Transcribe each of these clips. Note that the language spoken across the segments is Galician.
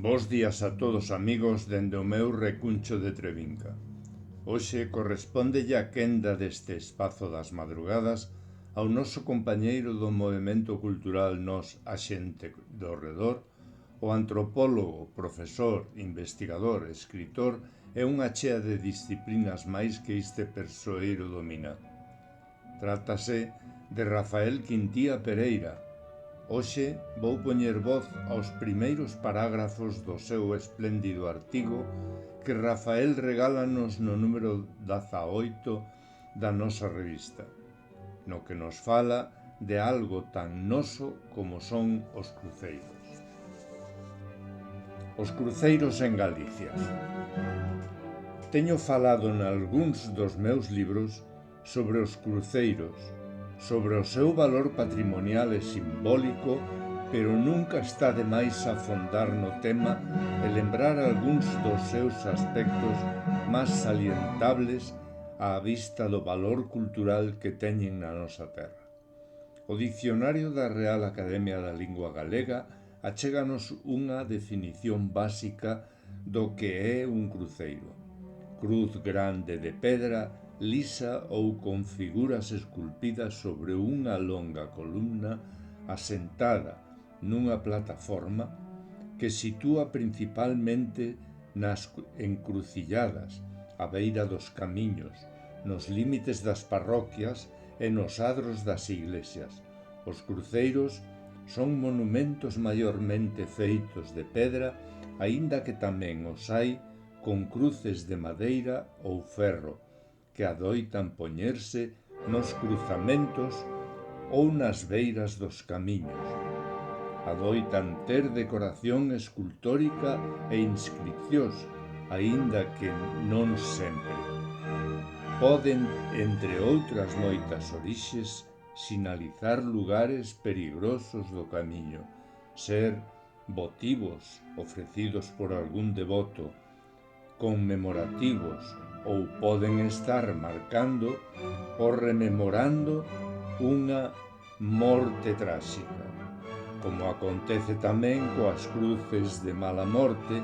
Bos días a todos amigos dende o meu recuncho de Trevinca. Hoxe correspóndelle a quenda deste espazo das madrugadas ao noso compañeiro do movemento cultural Nós a xente do redor, o antropólogo, profesor, investigador, escritor e unha chea de disciplinas máis que este persoeiro domina. Trátase de Rafael Quintía Pereira. Hoxe vou poñer voz aos primeiros parágrafos do seu espléndido artigo que Rafael regálanos no número 18 da nosa revista, no que nos fala de algo tan noso como son os cruceiros. Os cruceiros en Galicia. Teño falado nalgúns dos meus libros sobre os cruceiros, sobre o seu valor patrimonial e simbólico, pero nunca está de máis afondar no tema e lembrar algúns dos seus aspectos máis salientables á vista do valor cultural que teñen na nosa terra. O Dicionario da Real Academia da Lingua Galega achéganos unha definición básica do que é un cruceiro: cruz grande de pedra, lisa ou con figuras esculpidas sobre unha longa columna asentada nunha plataforma que sitúa principalmente nas encrucilladas, á beira dos camiños, nos límites das parroquias e nos adros das iglesias. Os cruceiros son monumentos maiormente feitos de pedra, aínda que tamén os hai con cruces de madeira ou ferro, que adoitan poñerse nos cruzamentos ou nas beiras dos camiños. Adoitan ter decoración escultórica e inscripcións, aínda que non sempre. Poden, entre outras moitas orixes, sinalizar lugares perigosos do camiño, ser votivos ofrecidos por algún devoto, conmemorativos, ou poden estar marcando ou rememorando unha morte tráxica, como acontece tamén coas cruces de mala morte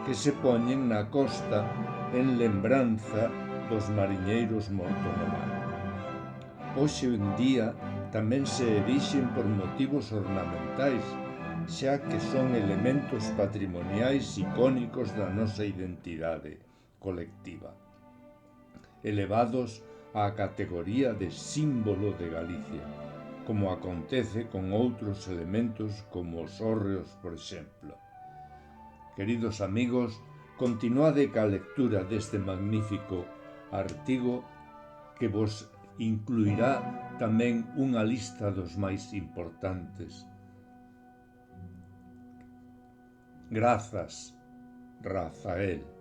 que se poñen na costa en lembranza dos mariñeiros mortos no mar. Hoxe en día tamén se erixen por motivos ornamentais, xa que son elementos patrimoniais icónicos da nosa identidade colectiva, elevados á categoría de símbolo de Galicia, como acontece con outros elementos como os hórreos, por exemplo. Queridos amigos, continuade ca lectura deste magnífico artigo que vos incluirá tamén unha lista dos máis importantes. Grazas, Rafael.